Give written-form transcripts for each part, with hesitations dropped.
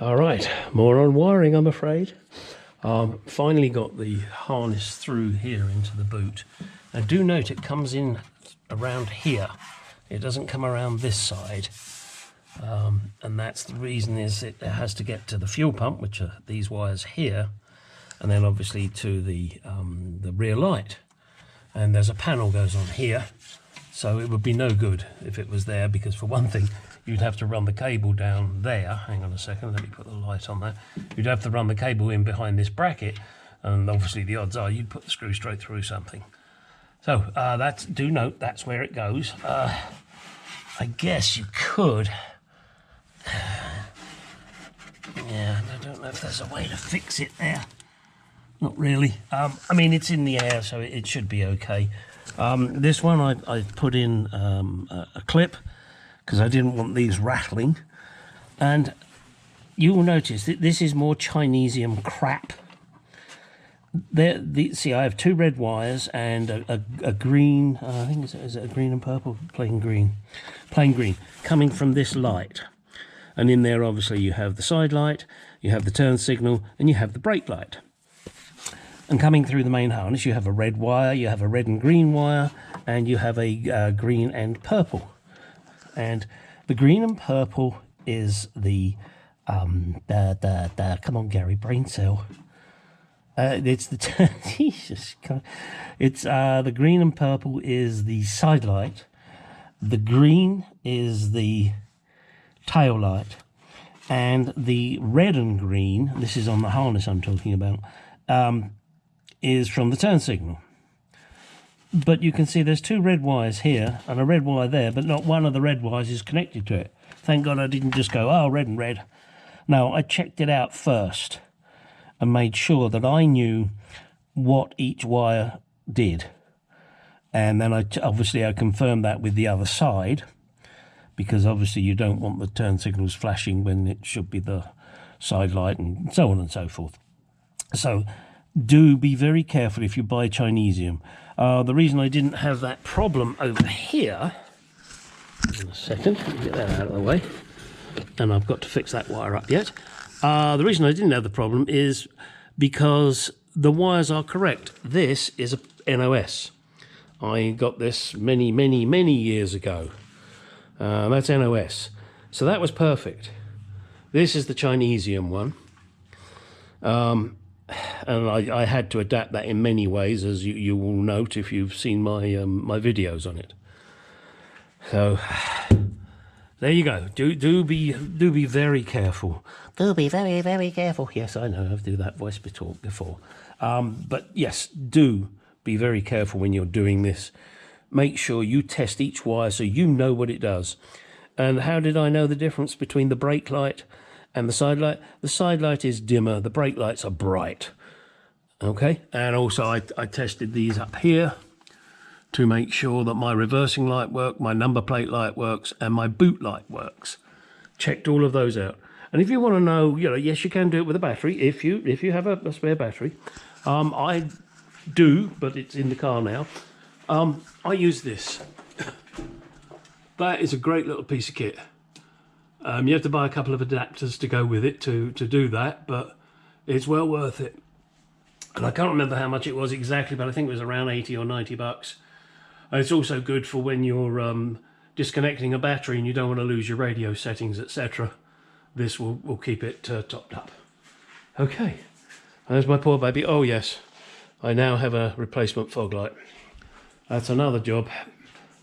All right, more on wiring, I'm afraid. Finally got the harness through here into the boot. Now do note it comes in around here. It doesn't come around this side. And that's the reason is it has to get to the fuel pump, which are these wires here, and then obviously to the rear light. And there's a panel goes on here, so it would be no good if it was there, because for one thing, you'd have to run the cable down there. Hang on a second, let me put the light on there. You'd have to run the cable in behind this bracket, and obviously the odds are you'd put the screw straight through something. So do note that's where it goes. I guess you could. Yeah, I don't know if there's a way to fix it there. Not really. I mean, it's in the air, so it should be okay. This one I put in a clip, because I didn't want these rattling, and you will notice that this is more Chinesium crap. See, I have two red wires and a green, I think is it a green and purple? Plain green coming from this light, and in there obviously you have the side light, you have the turn signal, and you have the brake light. And coming through the main harness you have a red wire, you have a red and green wire, and you have a green and purple. And the green and purple is the come on Gary, brain cell. It's the Jesus God. It's the green and purple is the side light. The green is the tail light, and the red and green, this is on the harness I'm talking about, is from the turn signal. But you can see there's two red wires here and a red wire there, but not one of the red wires is connected to it. Thank God I didn't just go, oh, red and red. No, I checked it out first and made sure that I knew what each wire did. And then obviously I confirmed that with the other side, because obviously you don't want the turn signals flashing when it should be the side light, and so on and so forth. So do be very careful if you buy Chinesium. The reason I didn't have that problem over here, in a second, let me get that out of the way, and I've got to fix that wire up yet. The reason I didn't have the problem is because the wires are correct. This is a NOS. I got this many years ago. That's NOS. So that was perfect. This is the Chinesium one. And I had to adapt that in many ways, as you will note if you've seen my my videos on it. So there you go. Do be very careful. Do be very careful. Yes, I know I've do that voice before. But yes, do be very careful when you're doing this. Make sure you test each wire so you know what it does. And how did I know the difference between the brake light and the side light? The side light is dimmer, the brake lights are bright. Okay, and also I tested these up here to make sure that my reversing light worked, my number plate light works, and my boot light works. Checked all of those out. And if you want to know, yes, you can do it with a battery if you have a spare battery. I do, but it's in the car now. I use this. That is a great little piece of kit. You have to buy a couple of adapters to go with it to do that, but it's well worth it. And I can't remember how much it was exactly, but I think it was around 80 or 90 bucks. And it's also good for when you're disconnecting a battery and you don't want to lose your radio settings, etc. This will keep it topped up. Okay, there's my poor baby. Oh yes, I now have a replacement fog light. That's another job,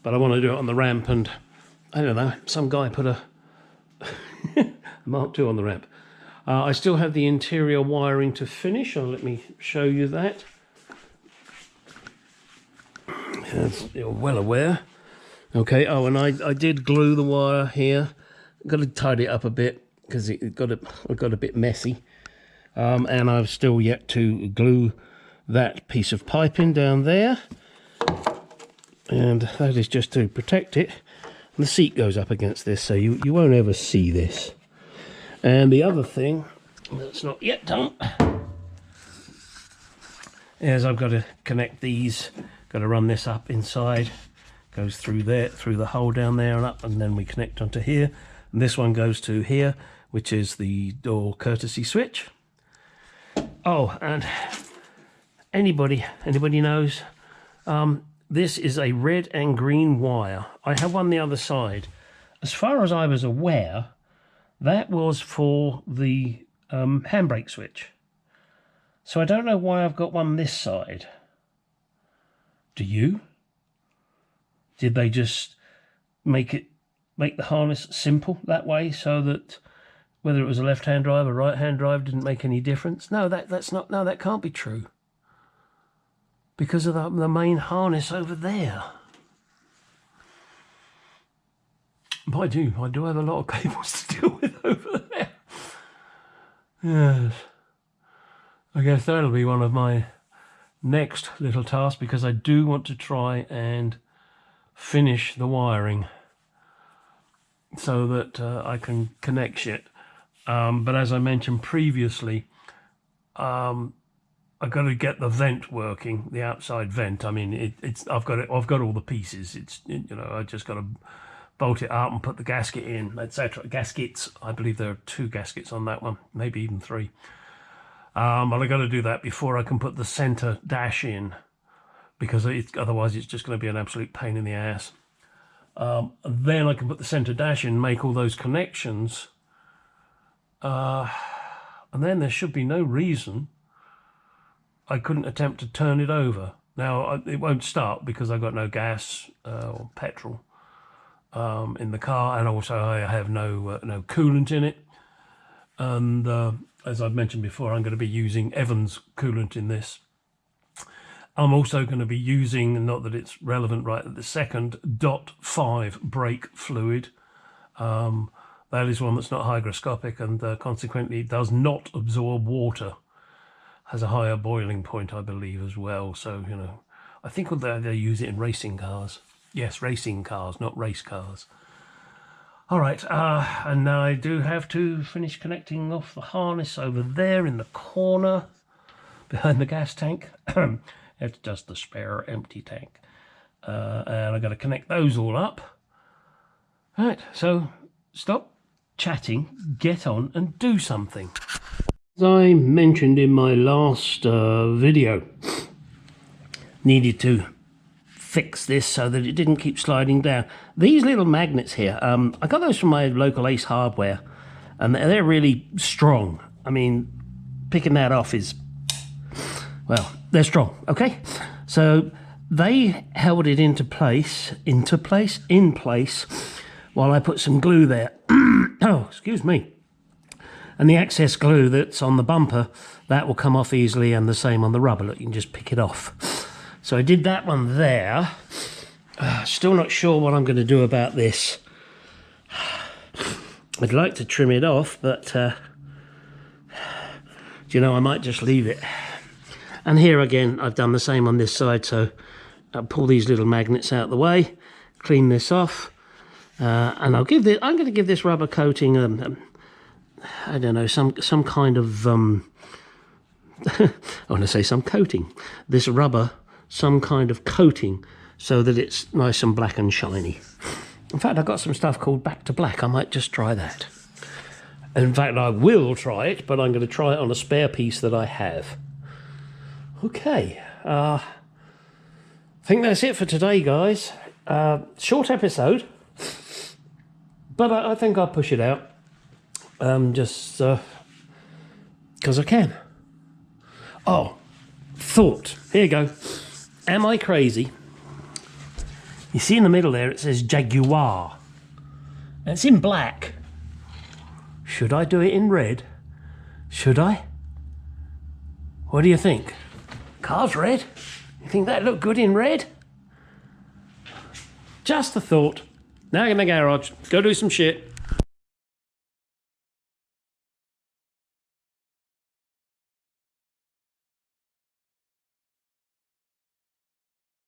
but I want to do it on the ramp, and I don't know, some guy put a Mark II on the ramp. I still have the interior wiring to finish. Let me show you that. As you're well aware. Okay, oh, and I did glue the wire here. Got to tidy it up a bit because it got a bit messy. And I've still yet to glue that piece of piping down there. And that is just to protect it. And the seat goes up against this, so you won't ever see this. And the other thing that's not yet done is I've got to connect these, got to run this up inside, goes through there, through the hole down there and up, and then we connect onto here. And this one goes to here, which is the door courtesy switch. Oh, and anybody knows, this is a red and green wire. I have one the other side. As far as I was aware, that was for the handbrake switch. So I don't know why I've got one this side. Do you? Did they just make the harness simple that way so that whether it was a left-hand drive or right-hand drive didn't make any difference? No, that can't be true. Because of the main harness over there. I do have a lot of cables to deal with over there. Yes. I guess that'll be one of my next little tasks, because I do want to try and finish the wiring so that I can connect it. But as I mentioned previously, I've got to get the vent working, the outside vent. I mean, I've got all the pieces. I just got to bolt it up and put the gasket in, etc. Gaskets, I believe there are 2 gaskets on that one, maybe even 3. But I've got to do that before I can put the center dash in, because otherwise it's just going to be an absolute pain in the ass. Then I can put the center dash in, make all those connections, and then there should be no reason I couldn't attempt to turn it over. Now, it won't start because I've got no gas or petrol in the car, and also I have no coolant in it. And as I've mentioned before, I'm going to be using Evans coolant in this. I'm also going to be using, not that it's relevant right at the second, .5 brake fluid. That is one that's not hygroscopic, and consequently does not absorb water. Has a higher boiling point, I believe, as well. So, I think they use it in racing cars. Yes, racing cars, not race cars. All right, and now I do have to finish connecting off the harness over there in the corner behind the gas tank. It's just the spare empty tank. And I've got to connect those all up. All right, so stop chatting, get on and do something. As I mentioned in my last video, needed to fix this so that it didn't keep sliding down. These little magnets here, I got those from my local Ace Hardware, and they're really strong. I mean, picking that off is, well, they're strong, okay? So they held it in place, while I put some glue there. Oh, excuse me. And the excess glue that's on the bumper, that will come off easily, and the same on the rubber. Look, you can just pick it off. So I did that one there. Still not sure what I'm going to do about this. I'd like to trim it off, but I might just leave it. And here again, I've done the same on this side. So I'll pull these little magnets out of the way, clean this off, and I'm going to give this rubber coating, I don't know, some kind of I want to say some coating. This rubber, some kind of coating, so that it's nice and black and shiny. In fact, I've got some stuff called Back to Black. I might just try that. In fact, I will try it, but I'm going to try it on a spare piece that I have. Okay, I think that's it for today, guys. Short episode, but I think I'll push it out. Just because I can. Oh, thought. Here you go. Am I crazy? You see in the middle there, it says Jaguar. And it's in black. Should I do it in red? Should I? What do you think? Car's red. You think that'd look good in red? Just a thought. Now in the garage. Go do some shit.